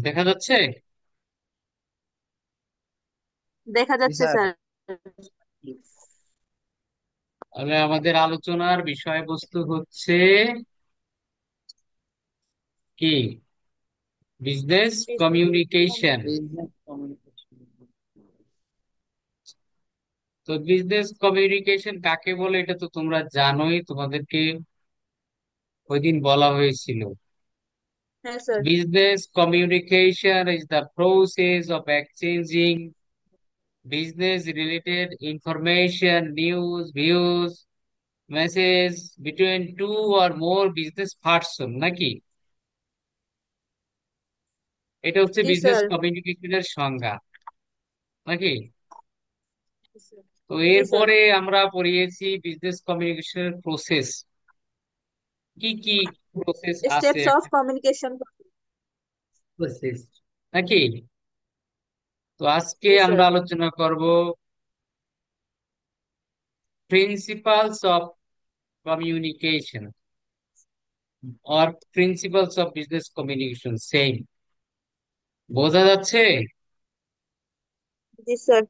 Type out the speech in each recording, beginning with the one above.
দেখা যাচ্ছে। দেখা জি যাচ্ছে স্যার। স্যার। তাহলে আমাদের আলোচনার বিষয়বস্তু হচ্ছে কি? Business communication. Business communication. তো বিজনেস কমিউনিকেশন কাকে বলে এটা তো তোমরা জানোই, তোমাদেরকে ওইদিন বলা হয়েছিল। হ্যাঁ sir. Business communication is the process of exchanging business related information, news, views, message between two or more business person নাকি? এটা হচ্ছে জি বিজনেস স্যার। কমিউনিকেশনের সংজ্ঞা নাকি? তো জি স্যার। এরপরে আমরা পড়িয়েছি বিজনেস কমিউনিকেশনের প্রসেস, কি কি প্রসেস আছে স্টেপস অফ একটা কমিউনিকেশন। প্রসেস নাকি? তো আজকে জি আমরা স্যার। আলোচনা করব principles of communication or principles of business communication same. বোঝা যাচ্ছে? জি স্যার।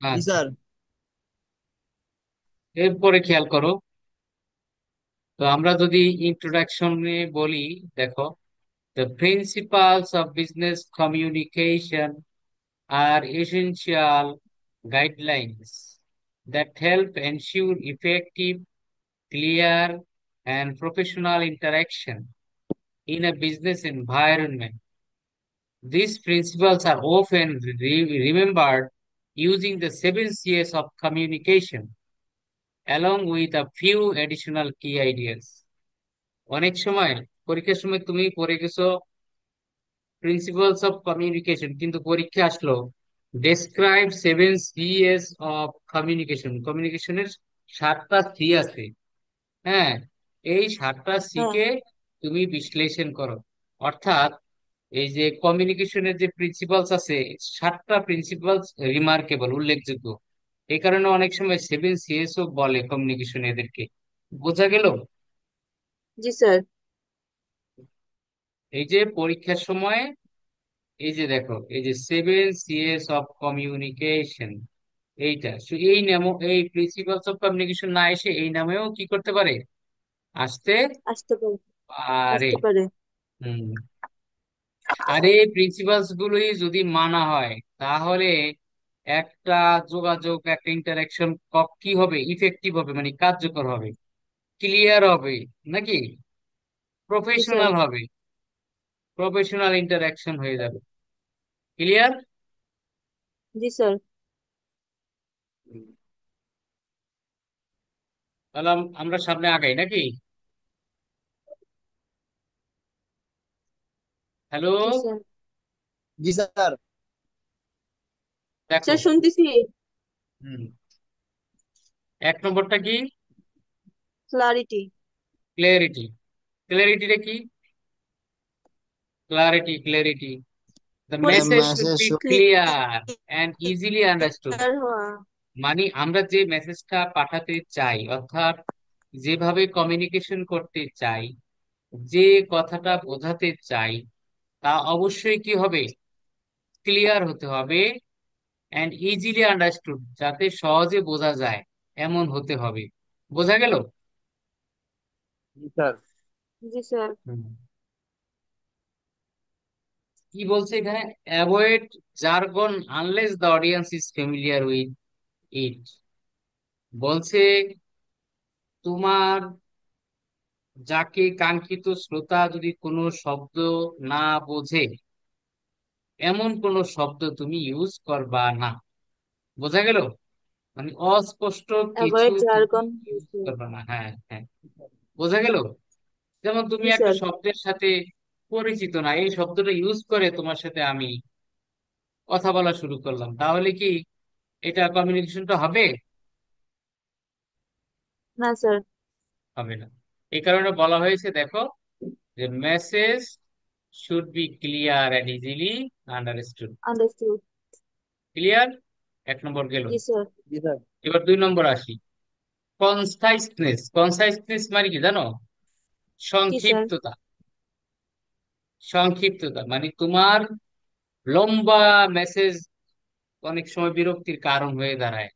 জি আচ্ছা, স্যার। এরপরে খেয়াল করো। তো আমরা যদি ইন্ট্রোডাকশনে বলি, দেখো, the principles of business communication are essential guidelines that help ensure effective, clear, and professional interaction in a business environment. These principles are often remembered using the 7 C's of communication, along with a few additional key ideas. অনেক সময় পরীক্ষার সময় তুমি পড়ে গেছো principles of communication, কিন্তু পরীক্ষা আসলো ডেসক্রাইব 7 C's অফ কমিউনিকেশন। কমিউনিকেশনের 7টা সি আছে। হ্যাঁ, এই 7টা সি হ্যাঁ। কে তুমি বিশ্লেষণ করো। অর্থাৎ এই যে কমিউনিকেশনের যে প্রিন্সিপালস আছে, 7টা প্রিন্সিপালস রিমার্কেবল, উল্লেখযোগ্য। এই কারণে অনেক সময় 7 C's ও বলে কমিউনিকেশন এদেরকে। বোঝা গেল? জি স্যার। এই যে পরীক্ষার সময়, এই যে দেখো, এই যে 7 C's অফ কমিউনিকেশন, এইটা এই নাম, এই প্রিন্সিপালস অফ কমিউনিকেশন না এসে এই নামেও কি করতে পারে, আসতে আসতে পারে। পারে। আসতে পারে। হম। আর এই প্রিন্সিপালস গুলোই যদি মানা হয়, তাহলে একটা যোগাযোগ, একটা ইন্টারাকশন কি হবে, ইফেক্টিভ হবে, মানে কার্যকর হবে, ক্লিয়ার হবে নাকি, জি স্যার। প্রফেশনাল হবে, প্রফেশনাল ইন্টারাকশন হয়ে যাবে। ক্লিয়ার? জি স্যার। তাহলে আমরা সামনে আগাই নাকি? হ্যালো? জি স্যার। জি স্যার। দেখো। স্যার শুনতেছি। হুম। 1 নম্বরটা কি? ক্লারিটি। ক্লিয়ারিটি। ক্লিয়ারিটিটা কি? Clarity, clarity, the The message should message be should clear and easily understood। Clear হওয়া। মানে আমরা যে মেসেজটা পাঠাতে চাই, অর্থাৎ যেভাবে কমিউনিকেশন করতে চাই, যে কথাটা বোঝাতে চাই, তা অবশ্যই কি হবে, ক্লিয়ার হতে হবে, অ্যান্ড ইজিলি আন্ডারস্টুড, যাতে সহজে বোঝা যায় এমন হতে হবে। বোঝা গেল? জি স্যার। জি স্যার। হুম। কি বলছে এখানে? Avoid jargon unless the audience is familiar with it. বলছে তোমার যাকে কাঙ্ক্ষিত শ্রোতা যদি কোনো শব্দ না বোঝে, এমন কোনো শব্দ তুমি ইউজ করবা না। বোঝা গেল? মানে অস্পষ্ট কিছু অ্যাভয়েড তুমি জার্গন। ইউজ করবা না। হ্যাঁ, হ্যাঁ। বোঝা গেল? যেমন তুমি জি একটা স্যার। শব্দের সাথে পরিচিত না, এই শব্দটা ইউজ করে তোমার সাথে আমি কথা বলা শুরু করলাম, তাহলে কি এটা কমিউনিকেশনটা হবে? না স্যার। হবে না। এই কারণে বলা হয়েছে, দেখো, যে message should be clear and easily understood. Understood. Clear? 1 নম্বর গেল। জি স্যার। জি স্যার। এবার 2 নম্বর আসি। কনসাইসনেস। কনসাইসনেস মানে কি জানো? কি স্যার? সংক্ষিপ্ততা। সংক্ষিপ্ততা মানে তোমার লম্বা মেসেজ অনেক সময় বিরক্তির কারণ হয়ে দাঁড়ায়।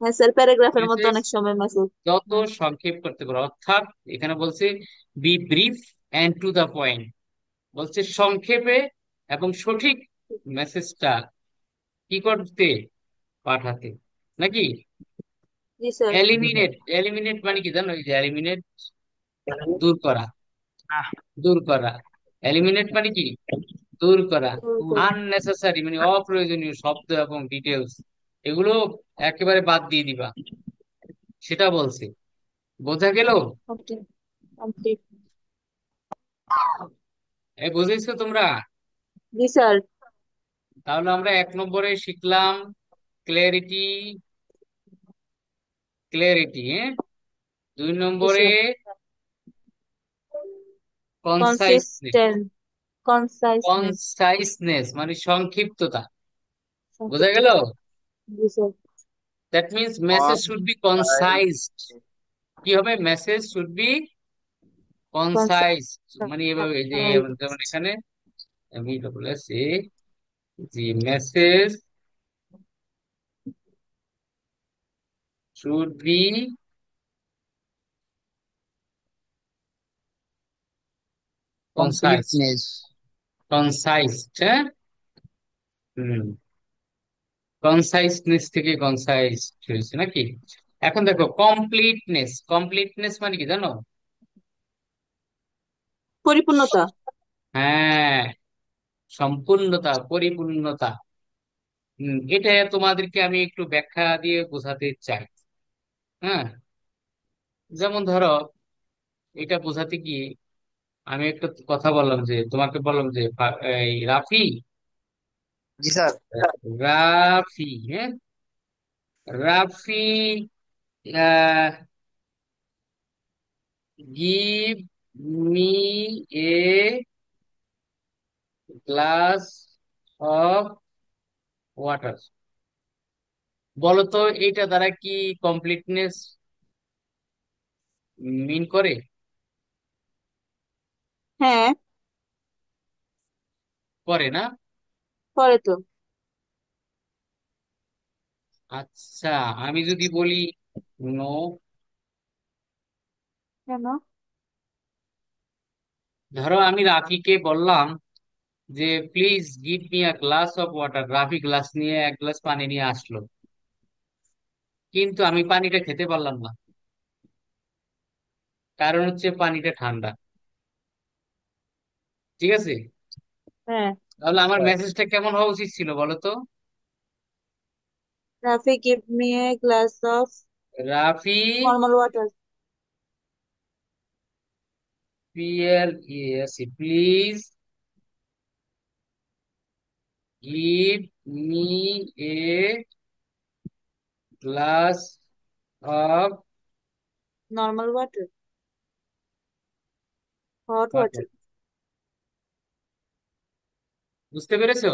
হ্যাঁ স্যার, প্যারাগ্রাফের মধ্যে মেসেজ অনেক সময় মেসেজ। যত সংক্ষেপ করতে পারো, অর্থাৎ এখানে বলছে be brief and to the point, বলছে সংক্ষেপে এবং সঠিক মেসেজটা কি করতে, পাঠাতে, নাকি? জি স্যার। জি স্যার। এলিমিনেট, এলিমিনেট মানে কি জানো? এই যে এলিমিনেট, দূর করা, দূর করা। এলিমিনেট মানে কি? দূর করা। আননেসেসারি মানে অপ্রয়োজনীয় শব্দ এবং ডিটেলস, এগুলো একেবারে বাদ দিয়ে দিবা, সেটা বলছে। বোঝা গেল? কমপ্লিট। কমপ্লিট। এই বুঝেছো তোমরা? জি স্যার। তাহলে আমরা 1 নম্বরে শিখলাম ক্লিয়ারিটি, ক্লিয়ারিটি, হ্যাঁ। দুই জি নম্বরে স্যার। কনসাইসনেস, কনসিস্টেন্ট। কনসাইসনেস। কনসাইসনেস মানে সংক্ষিপ্ততা। বোঝা গেল? সংক্ষিপ্ততা। জি sir. That means message should be concised. Concise. কি হবে? মেসেজ শুড বি কনসাইজ, মানে এভাবে যে যেমন কনসাইজ। এখানে আমি এটা বলেছি, জি message should be concise, completeness. Concised, হ্যাঁ। হুম, কনসাইসনেস থেকে কনসাইজ হয়েছে নাকি? এখন দেখো কমপ্লিটনেস, কমপ্লিটনেস মানে কি জানো? পরিপূর্ণতা। হ্যাঁ, সম্পূর্ণতা, পরিপূর্ণতা। এটা তোমাদেরকে আমি একটু ব্যাখ্যা দিয়ে বোঝাতে চাই। হ্যাঁ, যেমন ধরো এটা বোঝাতে গিয়ে আমি একটা কথা বললাম, যে তোমাকে বললাম যে এই রাফি, জি স্যার। রাফি, হ্যাঁ, Rafi give me a glass of water. বলতো এইটা দ্বারা কি কমপ্লিটনেস মিন করে? হ্যাঁ। করে না? পরে তো। আচ্ছা, আমি যদি বলি নো, কেন? ধরো আমি রাফিকে বললাম যে please give me a glass of water, Rafi glass নিয়ে 1 গ্লাস পানি নিয়ে আসলো, কিন্তু আমি পানিটা খেতে পারলাম না, কারণ হচ্ছে পানিটা ঠান্ডা। ঠিক আছে? হ্যাঁ। তাহলে আমার স্যার। মেসেজটা কেমন হওয়া উচিত ছিল বলো তো? Rafi give me a glass of Rafi, normal water. Please give me a glass of normal water. Hot water. Water. বুঝতে পেরেছো?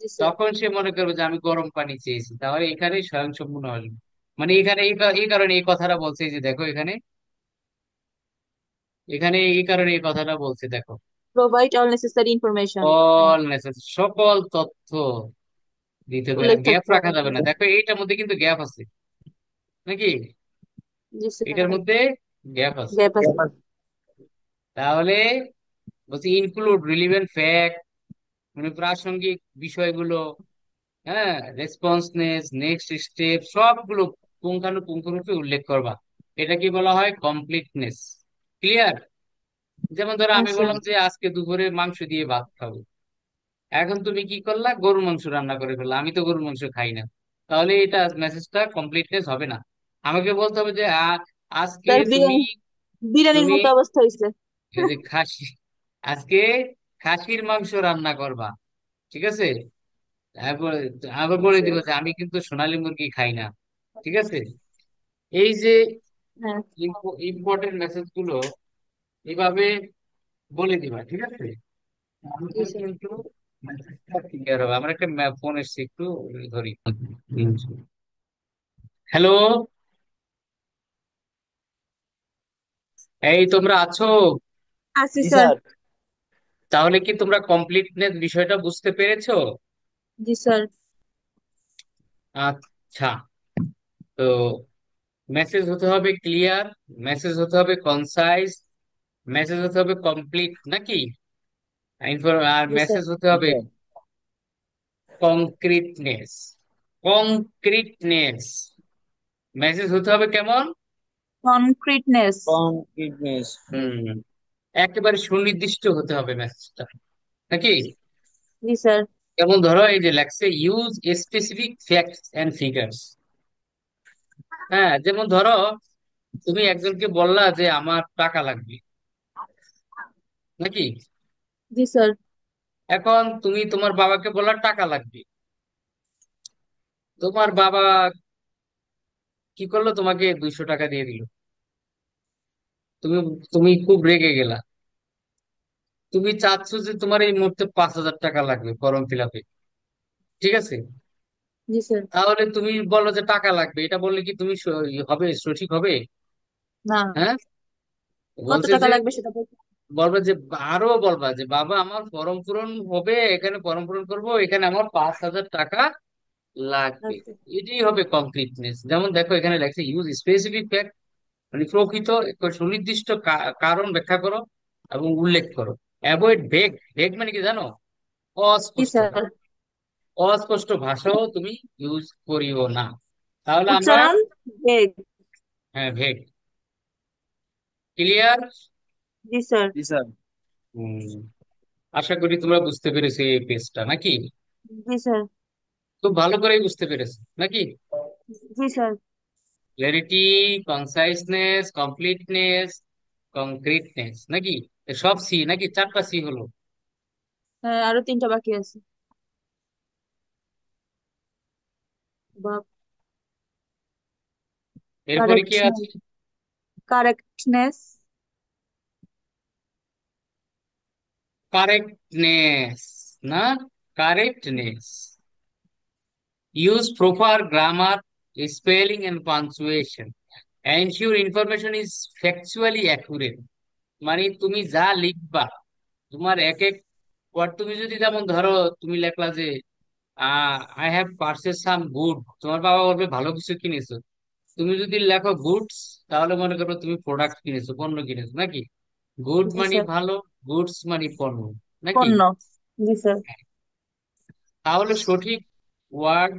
জি স্যার। তখন সে মনে করবে যে আমি গরম পানি চেয়েছি, তাহলে এখানেই স্বয়ংসম্পূর্ণ আসবে। মানে এখানে এই কারণে এই কথাটা বলছে, এই যে দেখো এখানে, এখানে এই কারণে এই কথাটা বলছে দেখো, provide all necessary information. All necessary, সকল তথ্য দিতে হবে, উল্লেখ গ্যাপ থাকতে রাখা হবে। যাবে না। দেখো এইটার মধ্যে কিন্তু গ্যাপ আছে নাকি? জি এটার স্যার। মধ্যে গ্যাপ আছে। গ্যাপ আছে। তাহলে বলছি ইনক্লুড রিলিভেন্ট ফ্যাক্ট, মানে প্রাসঙ্গিক বিষয়গুলো, হ্যাঁ, রেসপন্সনেস, নেক্সট স্টেপ, সবগুলো পুঙ্খানুপুঙ্খরূপে উল্লেখ করবা। এটা কি বলা হয়? কমপ্লিটনেস। ক্লিয়ার? যেমন ধরো হ্যাঁ আমি স্যার। বললাম যে আজকে দুপুরে মাংস দিয়ে ভাত খাবো, এখন তুমি কি করলা? গরুর মাংস রান্না করে ফেললা, আমি তো গরুর মাংস খাই না। তাহলে এটা মেসেজটা কমপ্লিটনেস হবে না। আমাকে বলতে হবে যে আজকে স্যার তুমি, বিরিয়ানির তুমি মতো অবস্থা হয়েছে। এই যে খাসি, আজকে খাসির মাংস রান্না করবা, ঠিক আছে? তারপর আবার বলে দিব যে আমি কিন্তু সোনালী মুরগি খাই না। ঠিক আছে? এই যে হ্যাঁ। ইম্পর্টেন্ট মেসেজ গুলো এইভাবে বলে দিবা, ঠিক আছে? জি তাহলে স্যার। কিন্তু মেসেজটা ক্লিয়ার হবে। আমার একটা ফোন এসছে, একটু ধরি। হ্যালো, এই তোমরা আছো? আছি জি স্যার। স্যার। তাহলে কি তোমরা কমপ্লিটনেস বিষয়টা বুঝতে পেরেছো? জি স্যার। আচ্ছা। তো মেসেজ হতে হবে ক্লিয়ার, মেসেজ হতে হবে কনসাইজ, মেসেজ হতে হবে কমপ্লিট নাকি? আর জি স্যার। মেসেজ হতে জি হবে স্যার। কংক্রিটনেস। কংক্রিটনেস। মেসেজ হতে হবে কেমন? কনক্রিটনেস। কংক্রিটনেস। হুম, একেবারে সুনির্দিষ্ট হতে হবে মেসেজটা নাকি? জি স্যার। যেমন ধরো এই যে লেখছে use specific facts and figures. হ্যাঁ, যেমন ধরো তুমি একজনকে বললা যে আমার টাকা লাগবে নাকি? জি স্যার। এখন তুমি তোমার বাবাকে বললা টাকা লাগবে। তোমার বাবা কি করলো, তোমাকে 200 টাকা দিয়ে দিল। তুমি তুমি খুব রেগে গেলা। তুমি চাচ্ছ যে তোমার এই মুহূর্তে 5,000 টাকা লাগবে ফর্ম ফিল আপে। ঠিক আছে? জি স্যার। তাহলে তুমি বলো যে টাকা লাগবে, এটা বললে কি তুমি হবে সঠিক হবে? না। হ্যাঁ। কত বলছে টাকা যে লাগবে সেটা বলতে। বলবে যে আরো বলবা যে বাবা আমার ফর্ম পূরণ হবে, এখানে ফর্ম পূরণ করবো, এখানে আমার 5,000 টাকা লাগবে। লাগবে। এটাই হবে কংক্রিটনেস। যেমন দেখো এখানে লেখছে ইউজ স্পেসিফিক ফ্যাক্ট, মানে প্রকৃত একটা সুনির্দিষ্ট কারণ ব্যাখ্যা করো এবং উল্লেখ করো। Avoid vague. ভেগ মানে কি জানো? জি অস্পষ্টতা। স্যার। অস্পষ্ট ভাষাও তুমি ইউজ করিও না। তাহলে আমরা, উচ্চারণ বেগ। হ্যাঁ, ভেগ। ক্লিয়ার? জি স্যার। জি স্যার। হম, আশা করি তোমরা বুঝতে পেরেছো এই পেজটা নাকি? জি স্যার। খুব ভালো করেই বুঝতে পেরেছো নাকি? জি স্যার। ক্ল্যারিটি, কনসাইসনেস, কমপ্লিটনেস, কংক্রিটনেস নাকি? এ সব সি নাকি? 4টা সি হলো। হ্যাঁ, আরো 3টা বাকি আছে। বা এরপরে কি আছে? কারেক্টনেস। কারেক্টনেস। কারেক্টনেস না, correctness. Use proper grammar, spelling, and punctuation. Ensure information is factually accurate. মানে তুমি যা লিখবা, তোমার এক এক ওয়ার্ড, তুমি যদি যেমন ধরো তুমি লেখলা যে I have purchase some good, তোমার বাবা বলবে ভালো কিছু কিনেছো। তুমি যদি লেখো গুডস, তাহলে মনে করো তুমি প্রোডাক্ট কিনেছো, পণ্য কিনেছো নাকি? গুড জি মানে স্যার। ভালো, গুডস মানে পণ্য নাকি? পণ্য। জি স্যার। তাহলে সঠিক ওয়ার্ড,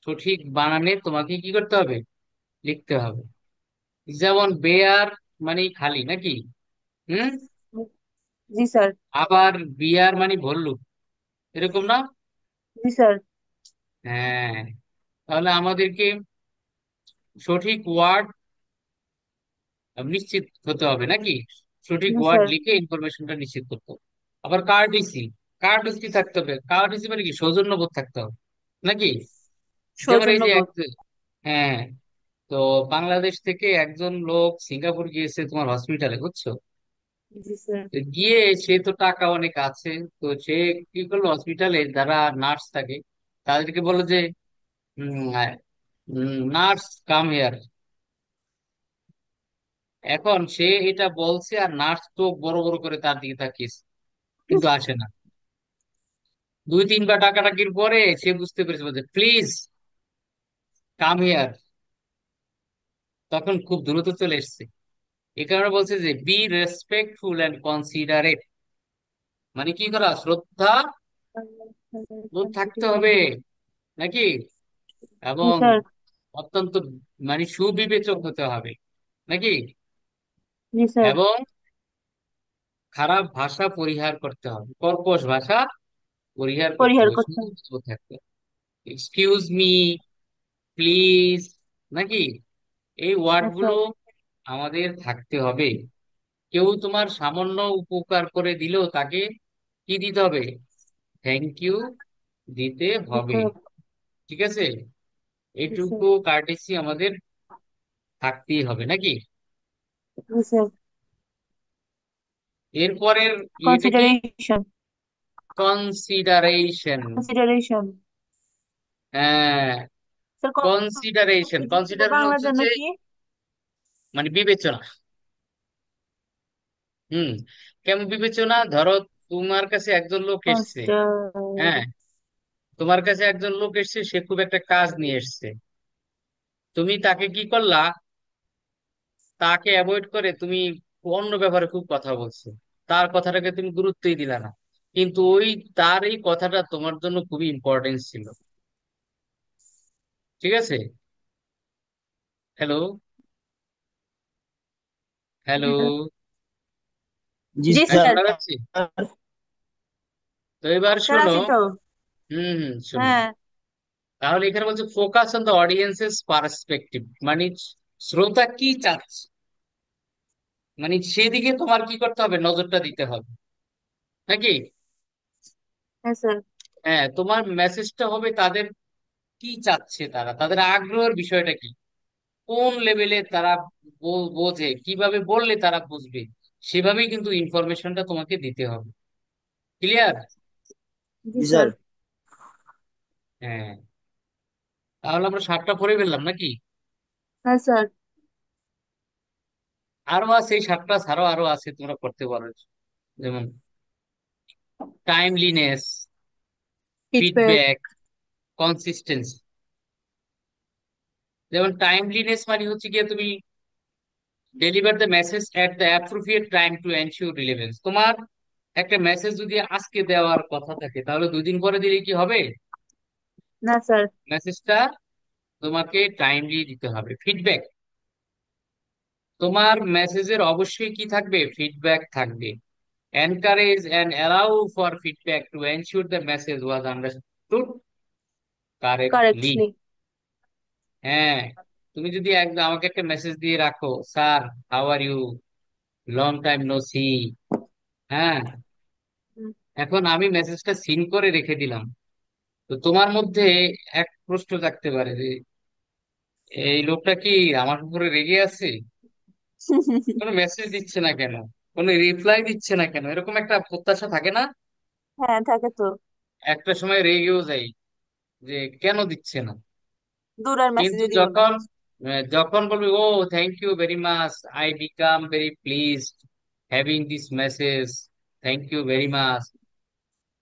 সঠিক বানানে তোমাকে কি করতে হবে? লিখতে হবে। যেমন বেয়ার মানে খালি নাকি? হুম। জি স্যার। আবার বিয়ার মানে ভল্লুক, এরকম না? জি স্যার। হ্যাঁ। তাহলে আমাদেরকে সঠিক ওয়ার্ড নিশ্চিত হতে হবে নাকি? সঠিক জি ওয়ার্ড স্যার। লিখে ইনফরমেশনটা নিশ্চিত করতে হবে। আবার কার্ডিসি। কার্ডিসি থাকতে হবে। কার্ডিসি মানে কি? সৌজন্যবোধ থাকতে হবে নাকি? যেমন এই যে সৌজন্যবোধ। হ্যাঁ, তো বাংলাদেশ থেকে একজন লোক সিঙ্গাপুর গিয়েছে তোমার হসপিটালে, বুঝছো? জি স্যার। তো গিয়ে সে তো টাকা অনেক আছে, তো সে কি করলো, হসপিটালে যারা নার্স থাকে তাদেরকে বললো যে নার্স কাম হেয়ার। এখন সে এটা বলছে আর নার্স তো বড় বড় করে তার দিকে তাকিয়েছে, কিন্তু আসে না। 2-3 বার টাকাটাকির পরে সে বুঝতে পেরেছে, বলছে প্লিজ কাম হেয়ার। তখন খুব দ্রুত চলে এসেছে। এই কারণে বলছে যে বি রেসপেক্টফুল অ্যান্ড কনসিডারেট, মানে কি করা, শ্রদ্ধা বোধ থাকতে হবে নাকি? জি এবং স্যার। অত্যন্ত মানে সুবিবেচক হতে হবে নাকি? জি স্যার। এবং খারাপ ভাষা পরিহার করতে হবে, কর্কশ ভাষা পরিহার করতে পরিহার হবে, করতে হবে। সুবিবেচক থাকতে হবে। এক্সকিউজ মি, প্লিজ নাকি? এই ওয়ার্ড হ্যাঁ গুলো স্যার। আমাদের থাকতে হবে। কেউ তোমার সামান্য উপকার করে দিলেও তাকে কি দিতে হবে? থ্যাংক ইউ দিতে দিতে হবে। হবে। ঠিক আছে? জি স্যার। এইটুকু কার্টেসি আমাদের থাকতেই হবে নাকি? জি স্যার। এরপরের ইয়েটা কি? কনসিডারেশন। কনসিডারেশন। কনসিডারেশন। হ্যাঁ, স্যার কনসিডারেশন। এটা কনসিডার মানে বাংলা হচ্ছে জন্য যে কি? মানে বিবেচনা। হুম। কেমন বিবেচনা? ধরো তোমার কাছে একজন লোক এসছে। মাস্টার। হ্যাঁ, তোমার কাছে একজন লোক এসছে, সে খুব একটা কাজ নিয়ে এসছে। তুমি তাকে কি করলা? তাকে অ্যাভয়েড করে তুমি অন্য ব্যাপারে খুব কথা বলছো। তার কথাটাকে তুমি গুরুত্বই দিলা না। কিন্তু তার এই কথাটা তোমার জন্য খুবই ইম্পর্টেন্স ছিল। ঠিক আছে? হ্যালো? হ্যালো? জি জি হ্যাঁ, স্যার। শোনা যাচ্ছে? তো এবার স্যার শোনো। আছি তো। হুম হুম, শোনো। হ্যাঁ। তাহলে এখানে বলছে focus on the audiences perspective, মানে শ্রোতা কি চাচ্ছে, মানে সেদিকে তোমার কি করতে হবে, নজরটা দিতে হবে নাকি? হ্যাঁ স্যার। হ্যাঁ, তোমার মেসেজটা হবে তাদের কি চাচ্ছে, তাদের আগ্রহের বিষয়টা কি, কোন লেভেলে তারা বোঝে, কিভাবে বললে তারা বুঝবে, সেভাবেই কিন্তু ইনফরমেশনটা তোমাকে দিতে হবে। ক্লিয়ার? জি জি স্যার। স্যার। হ্যাঁ। তাহলে আমরা 7টা পড়ে ফেললাম নাকি? হ্যাঁ স্যার। আরো আছে, এই 7টা ছাড়াও আরো আছে, তোমরা করতে পারো। যেমন টাইমলিনেস, ফিডব্যাক। Feedback, consistency. যেমন টাইমলিনেস মানে হচ্ছে গিয়ে তুমি deliver the message at the appropriate time to ensure relevance. তোমার একটা মেসেজ যদি আজকে দেওয়ার কথা থাকে, তাহলে 2 দিন পরে দিলে কি হবে? না স্যার। মেসেজটা তোমাকে টাইমলি দিতে হবে। ফিডব্যাক, তোমার মেসেজের অবশ্যই কি থাকবে, ফিডব্যাক থাকবে। Encourage and allow for feedback to ensure the message was understood correctly. Correctly. হ্যাঁ, তুমি যদি একদম আমাকে একটা মেসেজ দিয়ে রাখো, sir how are you, long time no see. হ্যাঁ, এখন আমি মেসেজটা সিন করে রেখে দিলাম। তো তোমার মধ্যে এক প্রশ্ন থাকতে পারে যে এই লোকটা কি আমার উপরে রেগে আছে, কোনো মেসেজ দিচ্ছে না কেন, কোনো রিপ্লাই দিচ্ছে না কেন, এরকম একটা প্রত্যাশা থাকে না? হ্যাঁ থাকে তো। একটা সময় রেগেও যাই যে কেন দিচ্ছে না। দূর আর কিন্তু মেসেজে দিও না। যখন বলবি ও thank you very much, I become very pleased having this message, thank you very much,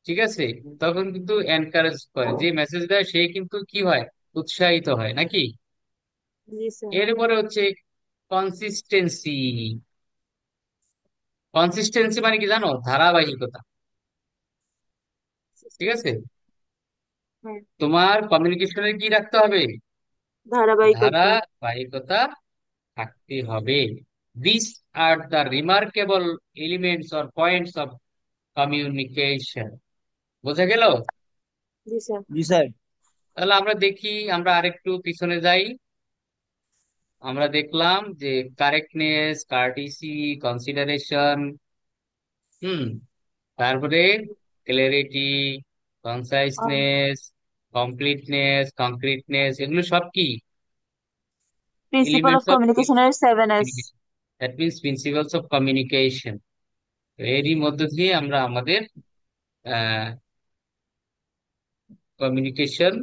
ঠিক আছে, তখন কিন্তু এনকারেজ করে, যে মেসেজ দেয় সে কিন্তু কি হয়, উৎসাহিত হয় নাকি? জি স্যার। এরপরে হচ্ছে কনসিস্টেন্সি। কনসিস্টেন্সি মানে কি জানো? ধারাবাহিকতা। ঠিক আছে? হ্যাঁ। তোমার কমিউনিকেশনে কি রাখতে হবে? ধারাবাহিকতা। ধারাবাহিকতা থাকতে হবে। This are the remarkable elements or points of communication. বোঝা গেল? জি স্যার। জি স্যার। তাহলে আমরা দেখি, আমরা আরেকটু পিছনে যাই। আমরা দেখলাম যে কারেক্টনেস, কার্টিসি, কনসিডারেশন, হুম, তারপরে ক্লারিটি, কনসাইসনেস, কংক্রিটনেস, এগুলো সব কি প্রিন্সিপাল অফ এলিমেন্টস অফ কমিউনিকেশনের 7S। Communication. That means principles of communication. এরই মধ্য দিয়ে আমরা আমাদের কমিউনিকেশন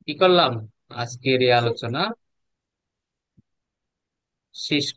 কি করলাম, আজকের এই আলোচনা শেষ